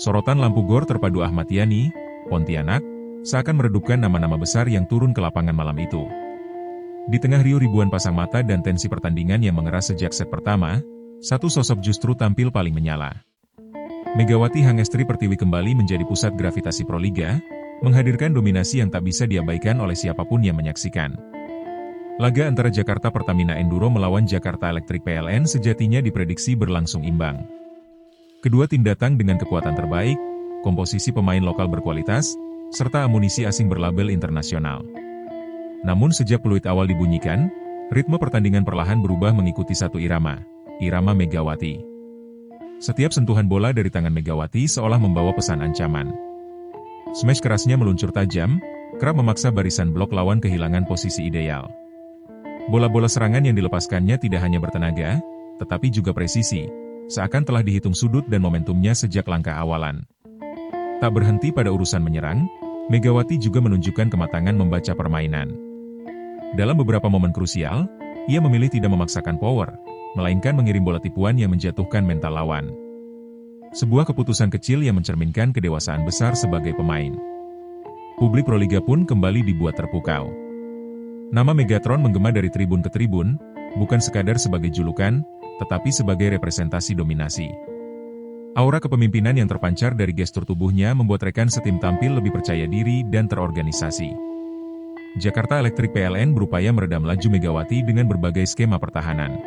Sorotan lampu gor terpadu Ahmad Yani, Pontianak, seakan meredupkan nama-nama besar yang turun ke lapangan malam itu. Di tengah riuh ribuan pasang mata dan tensi pertandingan yang mengeras sejak set pertama, satu sosok justru tampil paling menyala. Megawati Hangestri Pertiwi kembali menjadi pusat gravitasi Proliga, menghadirkan dominasi yang tak bisa diabaikan oleh siapapun yang menyaksikan. Laga antara Jakarta Pertamina Enduro melawan Jakarta Electric PLN sejatinya diprediksi berlangsung imbang. Kedua tim datang dengan kekuatan terbaik, komposisi pemain lokal berkualitas, serta amunisi asing berlabel internasional. Namun sejak peluit awal dibunyikan, ritme pertandingan perlahan berubah mengikuti satu irama, irama Megawati. Setiap sentuhan bola dari tangan Megawati seolah membawa pesan ancaman. Smash kerasnya meluncur tajam, kerap memaksa barisan blok lawan kehilangan posisi ideal. Bola-bola serangan yang dilepaskannya tidak hanya bertenaga, tetapi juga presisi, seakan telah dihitung sudut dan momentumnya sejak langkah awalan. Tak berhenti pada urusan menyerang, Megawati juga menunjukkan kematangan membaca permainan. Dalam beberapa momen krusial, ia memilih tidak memaksakan power, melainkan mengirim bola tipuan yang menjatuhkan mental lawan. Sebuah keputusan kecil yang mencerminkan kedewasaan besar sebagai pemain. Publik Proliga pun kembali dibuat terpukau. Nama Megatron menggema dari tribun ke tribun, bukan sekadar sebagai julukan, tetapi sebagai representasi dominasi. Aura kepemimpinan yang terpancar dari gestur tubuhnya membuat rekan setim tampil lebih percaya diri dan terorganisasi. Jakarta Electric PLN berupaya meredam laju Megawati dengan berbagai skema pertahanan.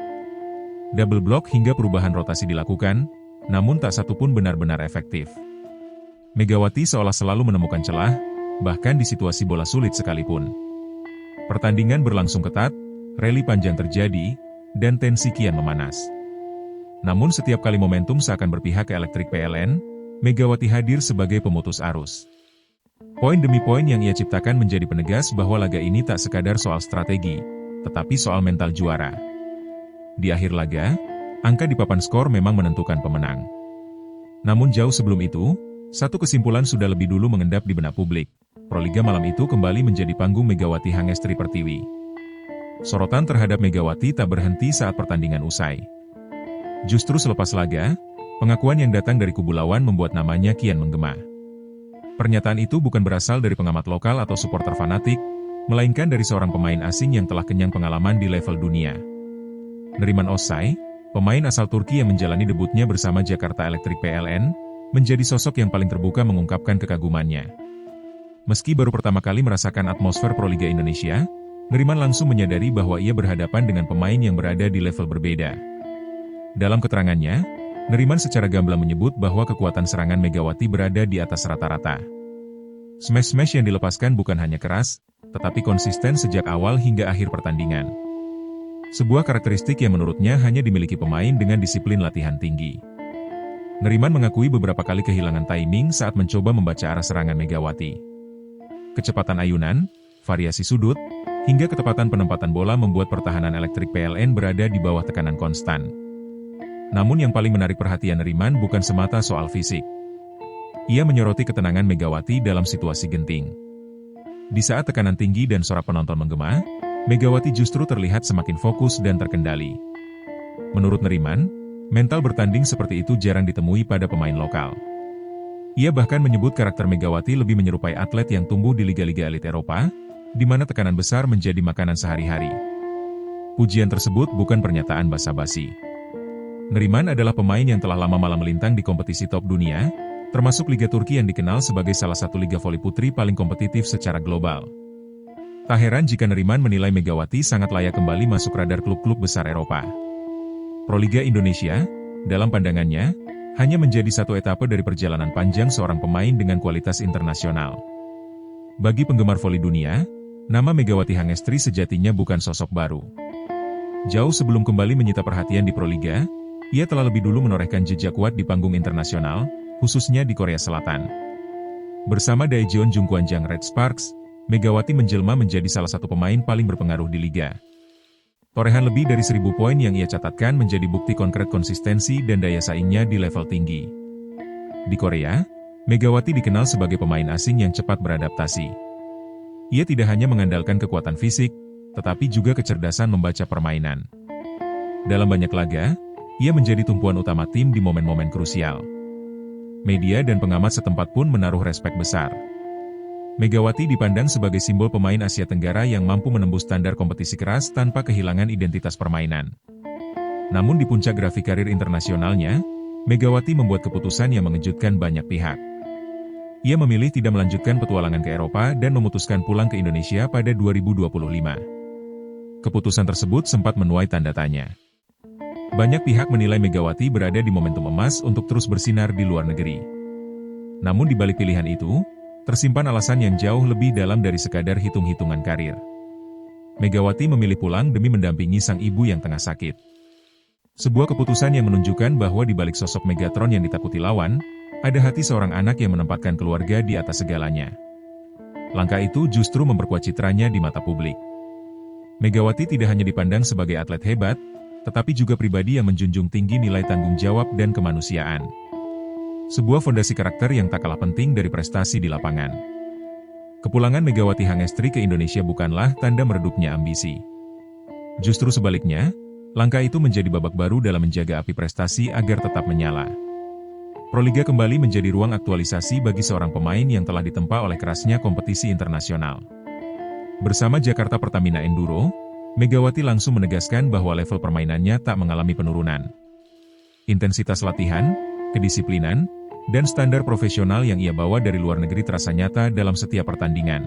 Double block hingga perubahan rotasi dilakukan, namun tak satu pun benar-benar efektif. Megawati seolah selalu menemukan celah, bahkan di situasi bola sulit sekalipun. Pertandingan berlangsung ketat, rally panjang terjadi, dan tensi kian memanas. Namun setiap kali momentum seakan berpihak ke Electric PLN, Megawati hadir sebagai pemutus arus. Poin demi poin yang ia ciptakan menjadi penegas bahwa laga ini tak sekadar soal strategi, tetapi soal mental juara. Di akhir laga, angka di papan skor memang menentukan pemenang. Namun jauh sebelum itu, satu kesimpulan sudah lebih dulu mengendap di benak publik. Proliga malam itu kembali menjadi panggung Megawati Hangestri Pertiwi. Sorotan terhadap Megawati tak berhenti saat pertandingan usai. Justru selepas laga, pengakuan yang datang dari kubu lawan membuat namanya kian menggema. Pernyataan itu bukan berasal dari pengamat lokal atau supporter fanatik, melainkan dari seorang pemain asing yang telah kenyang pengalaman di level dunia. Neriman Özay, pemain asal Turki yang menjalani debutnya bersama Jakarta Electric PLN, menjadi sosok yang paling terbuka mengungkapkan kekagumannya. Meski baru pertama kali merasakan atmosfer Proliga Indonesia, Neriman langsung menyadari bahwa ia berhadapan dengan pemain yang berada di level berbeda. Dalam keterangannya, Neriman secara gamblang menyebut bahwa kekuatan serangan Megawati berada di atas rata-rata. Smash-smash yang dilepaskan bukan hanya keras, tetapi konsisten sejak awal hingga akhir pertandingan. Sebuah karakteristik yang menurutnya hanya dimiliki pemain dengan disiplin latihan tinggi. Neriman mengakui beberapa kali kehilangan timing saat mencoba membaca arah serangan Megawati. Kecepatan ayunan, variasi sudut, hingga ketepatan penempatan bola membuat pertahanan Electric PLN berada di bawah tekanan konstan. Namun yang paling menarik perhatian Neriman bukan semata soal fisik. Ia menyoroti ketenangan Megawati dalam situasi genting. Di saat tekanan tinggi dan sorak penonton menggema, Megawati justru terlihat semakin fokus dan terkendali. Menurut Neriman, mental bertanding seperti itu jarang ditemui pada pemain lokal. Ia bahkan menyebut karakter Megawati lebih menyerupai atlet yang tumbuh di liga-liga elit Eropa, di mana tekanan besar menjadi makanan sehari-hari. Pujian tersebut bukan pernyataan basa-basi. Neriman adalah pemain yang telah lama malam melintang di kompetisi top dunia, termasuk Liga Turki yang dikenal sebagai salah satu liga voli putri paling kompetitif secara global. Tak heran jika Neriman menilai Megawati sangat layak kembali masuk radar klub-klub besar Eropa. Proliga Indonesia, dalam pandangannya, hanya menjadi satu etape dari perjalanan panjang seorang pemain dengan kualitas internasional. Bagi penggemar voli dunia, nama Megawati Hangestri sejatinya bukan sosok baru. Jauh sebelum kembali menyita perhatian di Proliga, ia telah lebih dulu menorehkan jejak kuat di panggung internasional, khususnya di Korea Selatan. Bersama Daejeon Jungkwanjang Red Sparks, Megawati menjelma menjadi salah satu pemain paling berpengaruh di liga. Torehan lebih dari 1.000 poin yang ia catatkan menjadi bukti konkret konsistensi dan daya saingnya di level tinggi. Di Korea, Megawati dikenal sebagai pemain asing yang cepat beradaptasi. Ia tidak hanya mengandalkan kekuatan fisik, tetapi juga kecerdasan membaca permainan. Dalam banyak laga, ia menjadi tumpuan utama tim di momen-momen krusial. Media dan pengamat setempat pun menaruh respek besar. Megawati dipandang sebagai simbol pemain Asia Tenggara yang mampu menembus standar kompetisi keras tanpa kehilangan identitas permainan. Namun di puncak grafik karir internasionalnya, Megawati membuat keputusan yang mengejutkan banyak pihak. Ia memilih tidak melanjutkan petualangan ke Eropa dan memutuskan pulang ke Indonesia pada 2025. Keputusan tersebut sempat menuai tanda tanya. Banyak pihak menilai Megawati berada di momentum emas untuk terus bersinar di luar negeri. Namun di balik pilihan itu, tersimpan alasan yang jauh lebih dalam dari sekadar hitung-hitungan karir. Megawati memilih pulang demi mendampingi sang ibu yang tengah sakit. Sebuah keputusan yang menunjukkan bahwa di balik sosok Megatron yang ditakuti lawan, ada hati seorang anak yang menempatkan keluarga di atas segalanya. Langkah itu justru memperkuat citranya di mata publik. Megawati tidak hanya dipandang sebagai atlet hebat, tetapi juga pribadi yang menjunjung tinggi nilai tanggung jawab dan kemanusiaan. Sebuah fondasi karakter yang tak kalah penting dari prestasi di lapangan. Kepulangan Megawati Hangestri ke Indonesia bukanlah tanda meredupnya ambisi. Justru sebaliknya, langkah itu menjadi babak baru dalam menjaga api prestasi agar tetap menyala. Proliga kembali menjadi ruang aktualisasi bagi seorang pemain yang telah ditempa oleh kerasnya kompetisi internasional. Bersama Jakarta Pertamina Enduro, Megawati langsung menegaskan bahwa level permainannya tak mengalami penurunan. Intensitas latihan, kedisiplinan, dan standar profesional yang ia bawa dari luar negeri terasa nyata dalam setiap pertandingan.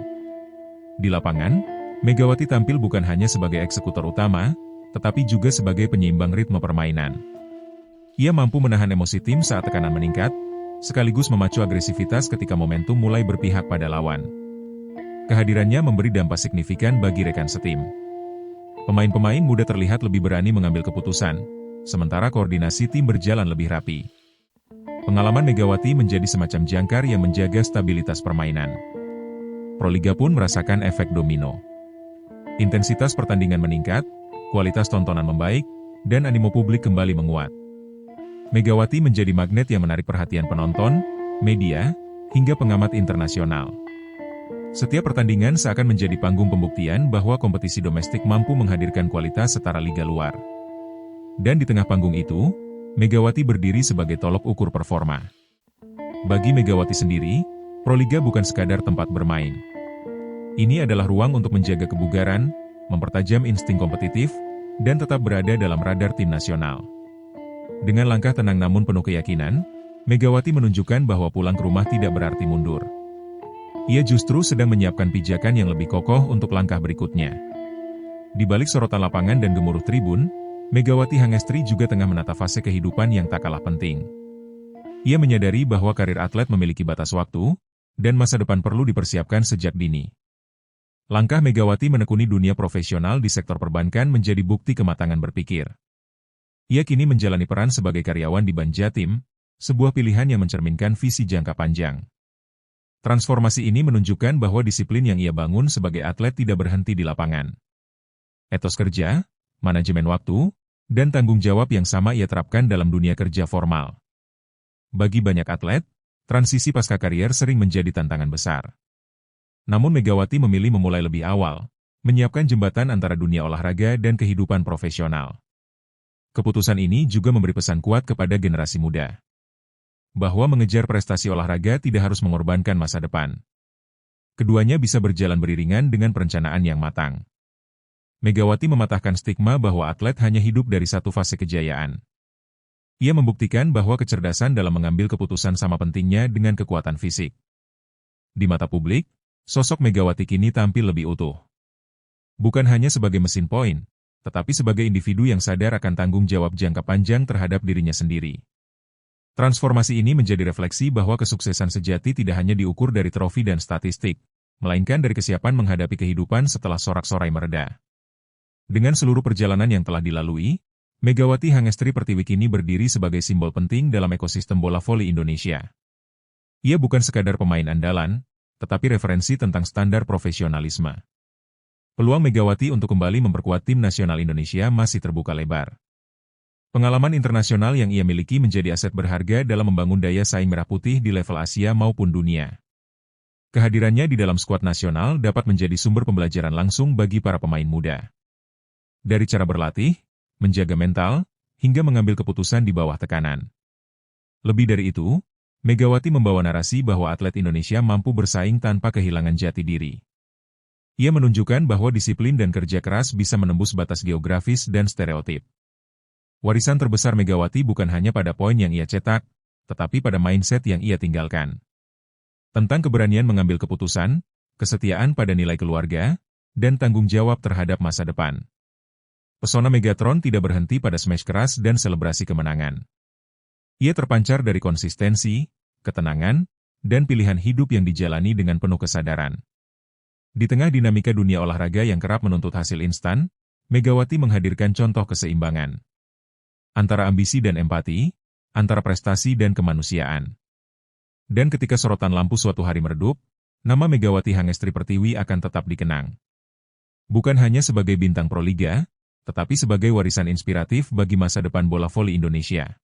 Di lapangan, Megawati tampil bukan hanya sebagai eksekutor utama, tetapi juga sebagai penyeimbang ritme permainan. Ia mampu menahan emosi tim saat tekanan meningkat, sekaligus memacu agresivitas ketika momentum mulai berpihak pada lawan. Kehadirannya memberi dampak signifikan bagi rekan setim. Pemain-pemain muda terlihat lebih berani mengambil keputusan, sementara koordinasi tim berjalan lebih rapi. Pengalaman Megawati menjadi semacam jangkar yang menjaga stabilitas permainan. Proliga pun merasakan efek domino. Intensitas pertandingan meningkat, kualitas tontonan membaik, dan animo publik kembali menguat. Megawati menjadi magnet yang menarik perhatian penonton, media, hingga pengamat internasional. Setiap pertandingan seakan menjadi panggung pembuktian bahwa kompetisi domestik mampu menghadirkan kualitas setara liga luar. Dan di tengah panggung itu, Megawati berdiri sebagai tolok ukur performa. Bagi Megawati sendiri, Proliga bukan sekadar tempat bermain. Ini adalah ruang untuk menjaga kebugaran, mempertajam insting kompetitif, dan tetap berada dalam radar tim nasional. Dengan langkah tenang namun penuh keyakinan, Megawati menunjukkan bahwa pulang ke rumah tidak berarti mundur. Ia justru sedang menyiapkan pijakan yang lebih kokoh untuk langkah berikutnya. Di balik sorotan lapangan dan gemuruh tribun, Megawati Hangestri juga tengah menata fase kehidupan yang tak kalah penting. Ia menyadari bahwa karir atlet memiliki batas waktu, dan masa depan perlu dipersiapkan sejak dini. Langkah Megawati menekuni dunia profesional di sektor perbankan menjadi bukti kematangan berpikir. Ia kini menjalani peran sebagai karyawan di Bank Jatim, sebuah pilihan yang mencerminkan visi jangka panjang. Transformasi ini menunjukkan bahwa disiplin yang ia bangun sebagai atlet tidak berhenti di lapangan. Etos kerja, manajemen waktu, dan tanggung jawab yang sama ia terapkan dalam dunia kerja formal. Bagi banyak atlet, transisi pasca karier sering menjadi tantangan besar. Namun Megawati memilih memulai lebih awal, menyiapkan jembatan antara dunia olahraga dan kehidupan profesional. Keputusan ini juga memberi pesan kuat kepada generasi muda. Bahwa mengejar prestasi olahraga tidak harus mengorbankan masa depan. Keduanya bisa berjalan beriringan dengan perencanaan yang matang. Megawati mematahkan stigma bahwa atlet hanya hidup dari satu fase kejayaan. Ia membuktikan bahwa kecerdasan dalam mengambil keputusan sama pentingnya dengan kekuatan fisik. Di mata publik, sosok Megawati kini tampil lebih utuh. Bukan hanya sebagai mesin poin, tetapi sebagai individu yang sadar akan tanggung jawab jangka panjang terhadap dirinya sendiri. Transformasi ini menjadi refleksi bahwa kesuksesan sejati tidak hanya diukur dari trofi dan statistik, melainkan dari kesiapan menghadapi kehidupan setelah sorak-sorai mereda. Dengan seluruh perjalanan yang telah dilalui, Megawati Hangestri Pertiwi kini berdiri sebagai simbol penting dalam ekosistem bola voli Indonesia. Ia bukan sekadar pemain andalan, tetapi referensi tentang standar profesionalisme. Peluang Megawati untuk kembali memperkuat tim nasional Indonesia masih terbuka lebar. Pengalaman internasional yang ia miliki menjadi aset berharga dalam membangun daya saing merah putih di level Asia maupun dunia. Kehadirannya di dalam skuad nasional dapat menjadi sumber pembelajaran langsung bagi para pemain muda. Dari cara berlatih, menjaga mental, hingga mengambil keputusan di bawah tekanan. Lebih dari itu, Megawati membawa narasi bahwa atlet Indonesia mampu bersaing tanpa kehilangan jati diri. Ia menunjukkan bahwa disiplin dan kerja keras bisa menembus batas geografis dan stereotip. Warisan terbesar Megawati bukan hanya pada poin yang ia cetak, tetapi pada mindset yang ia tinggalkan. Tentang keberanian mengambil keputusan, kesetiaan pada nilai keluarga, dan tanggung jawab terhadap masa depan. Pesona Megatron tidak berhenti pada smash keras dan selebrasi kemenangan. Ia terpancar dari konsistensi, ketenangan, dan pilihan hidup yang dijalani dengan penuh kesadaran. Di tengah dinamika dunia olahraga yang kerap menuntut hasil instan, Megawati menghadirkan contoh keseimbangan antara ambisi dan empati, antara prestasi dan kemanusiaan. Dan ketika sorotan lampu suatu hari meredup, nama Megawati Hangestri Pertiwi akan tetap dikenang. Bukan hanya sebagai bintang Proliga, tetapi sebagai warisan inspiratif bagi masa depan bola voli Indonesia.